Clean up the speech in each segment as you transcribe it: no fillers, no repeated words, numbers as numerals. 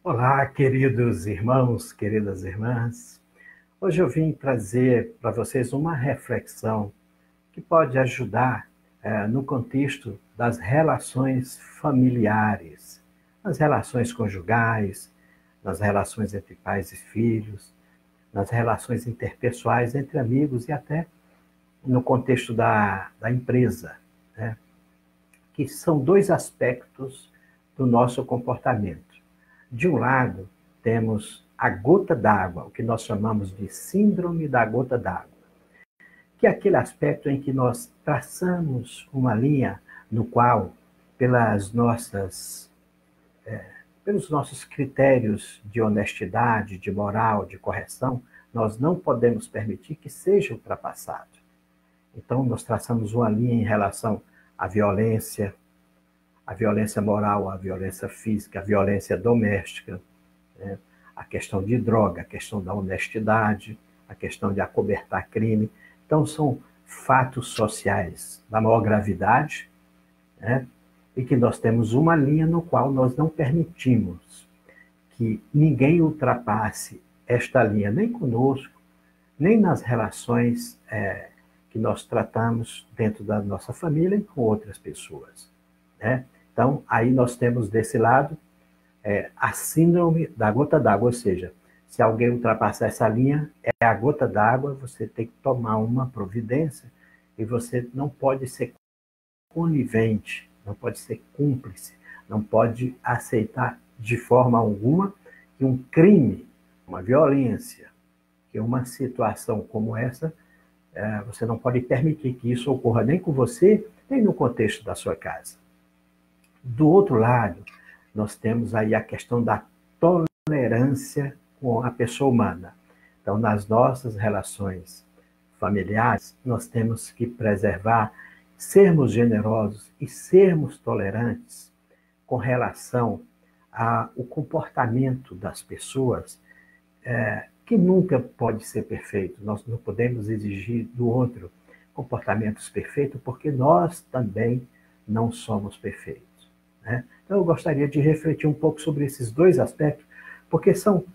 Olá, queridos irmãos, queridas irmãs. Hoje eu vim trazer para vocês uma reflexão que pode ajudar no contexto das relações familiares, nas relações conjugais, nas relações entre pais e filhos, nas relações interpessoais entre amigos e até no contexto da empresa, né? Que são dois aspectos do nosso comportamento. De um lado, temos a gota d'água, o que nós chamamos de síndrome da gota d'água, que é aquele aspecto em que nós traçamos uma linha no qual, pelas nossas, pelos nossos critérios de honestidade, de moral, de correção, nós não podemos permitir que seja ultrapassado. Então, nós traçamos uma linha em relação à a violência moral, a violência física, a violência doméstica, né? A questão de droga, a questão da honestidade, a questão de acobertar crime. Então, são fatos sociais da maior gravidade, né? E que nós temos uma linha no qual nós não permitimos que ninguém ultrapasse esta linha, nem conosco, nem nas relações que nós tratamos dentro da nossa família e com outras pessoas, né? Então, aí nós temos desse lado a síndrome da gota d'água, ou seja, se alguém ultrapassar essa linha, é a gota d'água, você tem que tomar uma providência e você não pode ser conivente, não pode ser cúmplice, não pode aceitar de forma alguma que um crime, uma violência, que uma situação como essa, você não pode permitir que isso ocorra nem com você, nem no contexto da sua casa. Do outro lado, nós temos aí a questão da tolerância com a pessoa humana. Então, nas nossas relações familiares, nós temos que preservar, sermos generosos e sermos tolerantes com relação ao comportamento das pessoas, que nunca pode ser perfeito. Nós não podemos exigir do outro comportamentos perfeitos, porque nós também não somos perfeitos, né? Então, eu gostaria de refletir um pouco sobre esses dois aspectos, porque são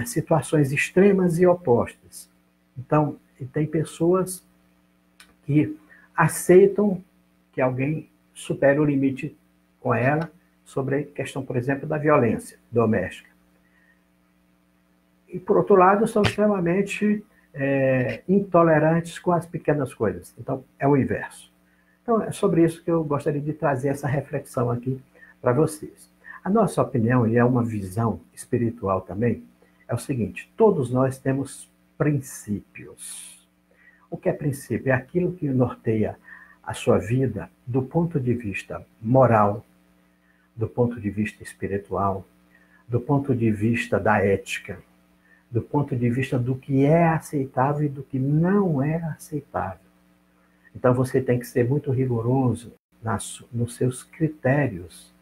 situações extremas e opostas. Então, tem pessoas que aceitam que alguém supere o limite com ela sobre a questão, por exemplo, da violência doméstica. E, por outro lado, são extremamente intolerantes com as pequenas coisas. Então, é o inverso. Então, é sobre isso que eu gostaria de trazer essa reflexão aqui para vocês. A nossa opinião, e é uma visão espiritual também, é o seguinte: todos nós temos princípios. O que é princípio? É aquilo que norteia a sua vida do ponto de vista moral, do ponto de vista espiritual, do ponto de vista da ética, do ponto de vista do que é aceitável e do que não é aceitável. Então, você tem que ser muito rigoroso nos seus critérios,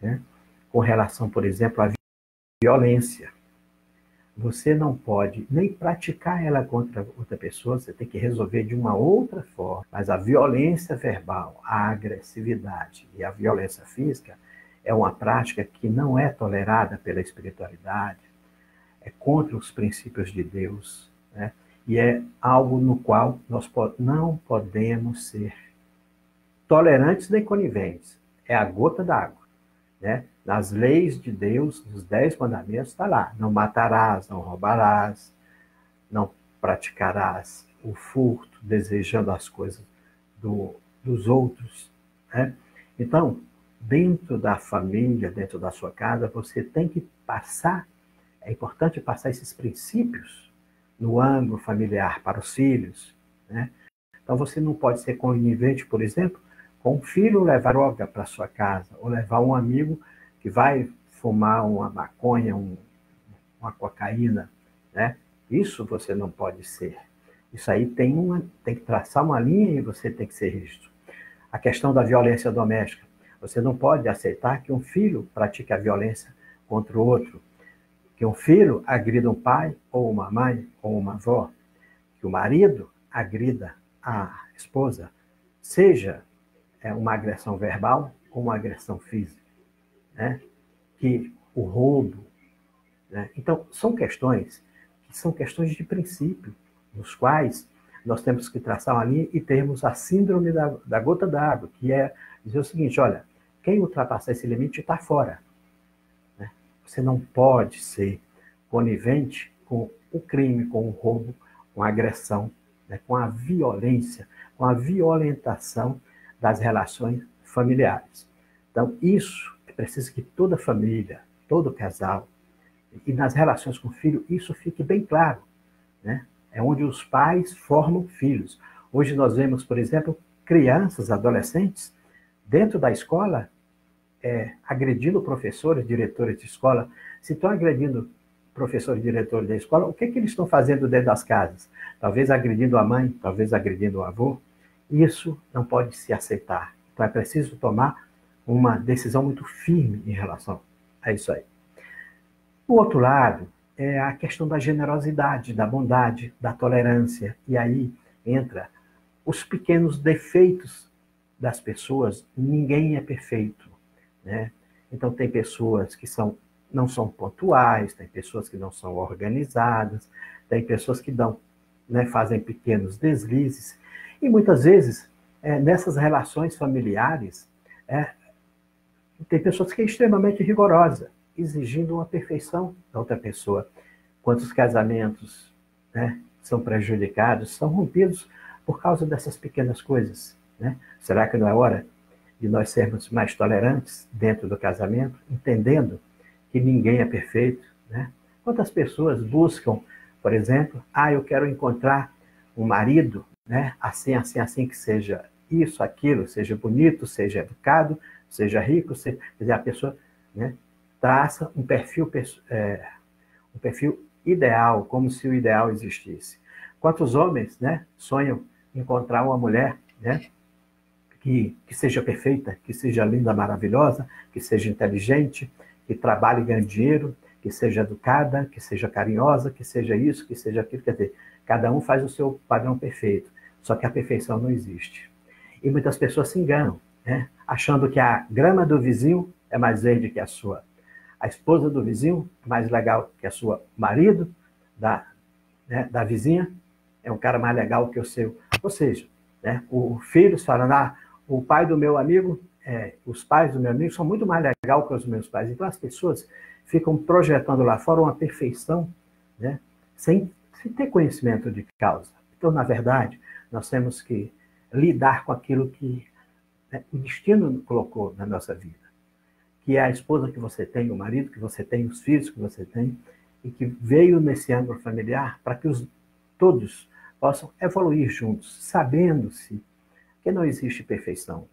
né? Com relação, por exemplo, à violência. Você não pode nem praticar ela contra outra pessoa, você tem que resolver de uma outra forma. Mas a violência verbal, a agressividade e a violência física é uma prática que não é tolerada pela espiritualidade, é contra os princípios de Deus, né? E é algo no qual nós não podemos ser tolerantes nem coniventes. É a gota d'água, né? Nas leis de Deus, nos 10 mandamentos, está lá: não matarás, não roubarás, não praticarás o furto, desejando as coisas dos outros, né? Então, dentro da família, dentro da sua casa, você tem que passar, é importante passar esses princípios no âmbito familiar para os filhos, né? Então, você não pode ser conivente, por exemplo, com um filho levar droga para sua casa, ou levar um amigo que vai fumar uma maconha, uma cocaína, né? Isso você não pode ser. Isso aí tem que traçar uma linha e você tem que ser rígido. A questão da violência doméstica. Você não pode aceitar que um filho pratique a violência contra o outro, que um filho agrida um pai, ou uma mãe, ou uma avó, que o marido agrida a esposa, seja uma agressão verbal ou uma agressão física, né? Que o roubo, né? Então, são questões que são questões de princípio, nos quais nós temos que traçar uma linha e termos a síndrome da gota d'água, que é dizer o seguinte, olha, quem ultrapassar esse limite está fora. Né? Você não pode ser conivente com o crime, com o roubo, com a agressão, né? Com a violência, com a violentação das relações familiares. Então, isso é preciso que toda família, todo casal, e nas relações com o filho, isso fique bem claro, né? É onde os pais formam filhos. Hoje nós vemos, por exemplo, crianças, adolescentes, dentro da escola, agredindo professores, diretores de escola. Se estão agredindo professores e diretores da escola, o que eles estão fazendo dentro das casas? Talvez agredindo a mãe, talvez agredindo o avô. Isso não pode se aceitar. Então é preciso tomar uma decisão muito firme em relação a isso aí. O outro lado é a questão da generosidade, da bondade, da tolerância. E aí entra os pequenos defeitos das pessoas. Ninguém é perfeito, né? Então tem pessoas que não são pontuais, tem pessoas que não são organizadas, tem pessoas que fazem pequenos deslizes. E muitas vezes, nessas relações familiares, tem pessoas que é extremamente rigorosa, exigindo uma perfeição da outra pessoa. Quantos casamentos, né, são prejudicados, são rompidos por causa dessas pequenas coisas, né? Será que não é hora de nós sermos mais tolerantes dentro do casamento, entendendo que ninguém é perfeito, né? Quantas pessoas buscam, por exemplo, eu quero encontrar um marido, né, assim, assim, assim, que seja isso, aquilo, seja bonito, seja educado, seja rico, quer dizer, a pessoa, né, traça um perfil ideal, como se o ideal existisse. Quantos homens, né, sonham encontrar uma mulher, né, que seja perfeita, que seja linda, maravilhosa, que seja inteligente, que trabalhe e ganhe dinheiro, que seja educada, que seja carinhosa, que seja isso, que seja aquilo. Quer dizer, cada um faz o seu padrão perfeito, só que a perfeição não existe. E muitas pessoas se enganam, né, achando que a grama do vizinho é mais verde que a sua. A esposa do vizinho é mais legal que a sua. O marido da vizinha é um cara mais legal que o seu. Ou seja, né, o filho fala, o pai do meu amigo, os pais do meu amigo são muito mais legais que os meus pais. Então as pessoas ficam projetando lá fora uma perfeição, né, sem ter conhecimento de causa. Então, na verdade, nós temos que lidar com aquilo que, né, o destino colocou na nossa vida, que é a esposa que você tem, o marido que você tem, os filhos que você tem, e que veio nesse âmbito familiar para que todos possam evoluir juntos, sabendo-se que não existe perfeição,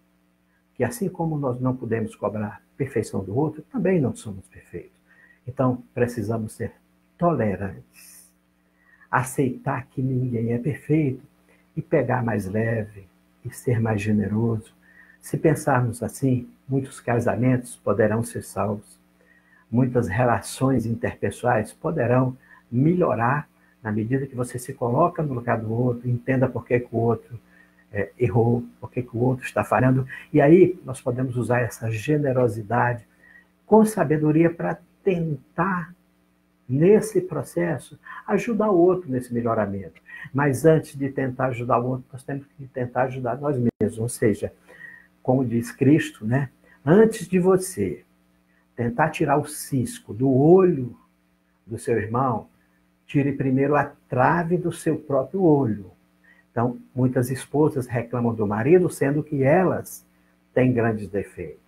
que assim como nós não podemos cobrar perfeição do outro, também não somos perfeitos. Então, precisamos ser tolerantes, aceitar que ninguém é perfeito e pegar mais leve e ser mais generoso. Se pensarmos assim, muitos casamentos poderão ser salvos, muitas relações interpessoais poderão melhorar na medida que você se coloca no lugar do outro, entenda por que o outro errou, por que o outro está falhando. E aí nós podemos usar essa generosidade com sabedoria para tentar, nesse processo, ajudar o outro nesse melhoramento. Mas antes de tentar ajudar o outro, nós temos que tentar ajudar nós mesmos. Ou seja, como diz Cristo, né? Antes de você tentar tirar o cisco do olho do seu irmão, tire primeiro a trave do seu próprio olho. Então, muitas esposas reclamam do marido, sendo que elas têm grandes defeitos.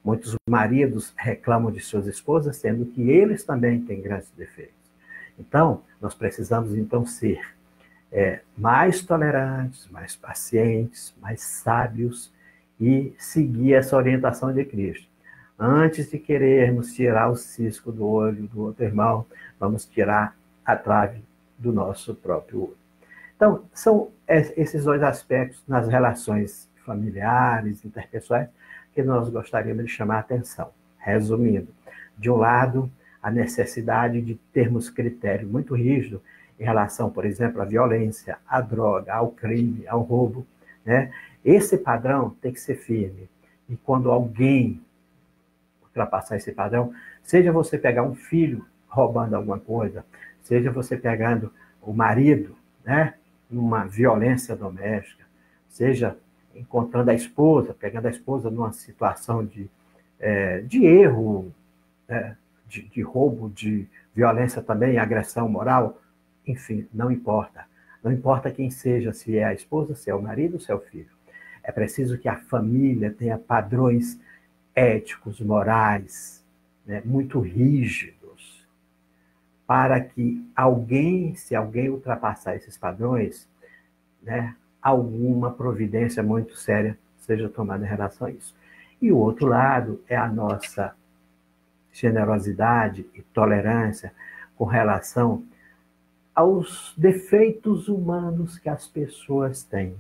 Muitos maridos reclamam de suas esposas, sendo que eles também têm grandes defeitos. Então, nós precisamos, então, ser mais tolerantes, mais pacientes, mais sábios e seguir essa orientação de Cristo. Antes de querermos tirar o cisco do olho do outro irmão, vamos tirar a trave do nosso próprio olho. Então, são esses dois aspectos nas relações familiares, interpessoais, que nós gostaríamos de chamar a atenção. Resumindo, de um lado, a necessidade de termos critério muito rígido em relação, por exemplo, à violência, à droga, ao crime, ao roubo, né? Esse padrão tem que ser firme. E quando alguém ultrapassar esse padrão, seja você pegar um filho roubando alguma coisa, seja você pegando o marido, né, numa violência doméstica, seja encontrando a esposa, pegando a esposa numa situação de erro, né, de roubo, de violência também, agressão moral, enfim, não importa. Não importa quem seja, se é a esposa, se é o marido, se é o filho. É preciso que a família tenha padrões éticos, morais, né, muito rígidos, para que alguém, se alguém ultrapassar esses padrões, né, alguma providência muito séria seja tomada em relação a isso. E o outro lado é a nossa generosidade e tolerância com relação aos defeitos humanos que as pessoas têm.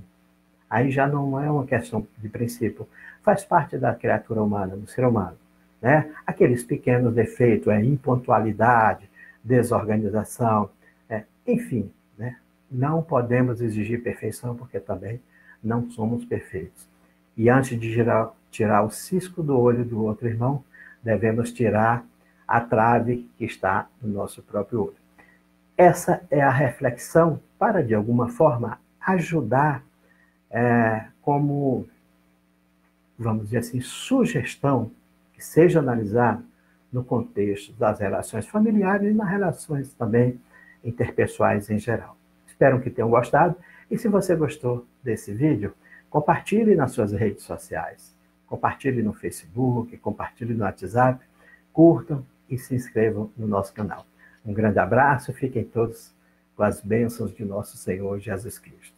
Aí já não é uma questão de princípio, faz parte da criatura humana, do ser humano, né? Aqueles pequenos defeitos, impontualidade, desorganização, enfim, né? Não podemos exigir perfeição porque também não somos perfeitos. E antes de tirar o cisco do olho do outro irmão, devemos tirar a trave que está no nosso próprio olho. Essa é a reflexão para, de alguma forma, ajudar como, vamos dizer assim, sugestão que seja analisada no contexto das relações familiares e nas relações também interpessoais em geral. Espero que tenham gostado e se você gostou desse vídeo, compartilhe nas suas redes sociais, compartilhe no Facebook, compartilhe no WhatsApp, curtam e se inscrevam no nosso canal. Um grande abraço, fiquem todos com as bênçãos de nosso Senhor Jesus Cristo.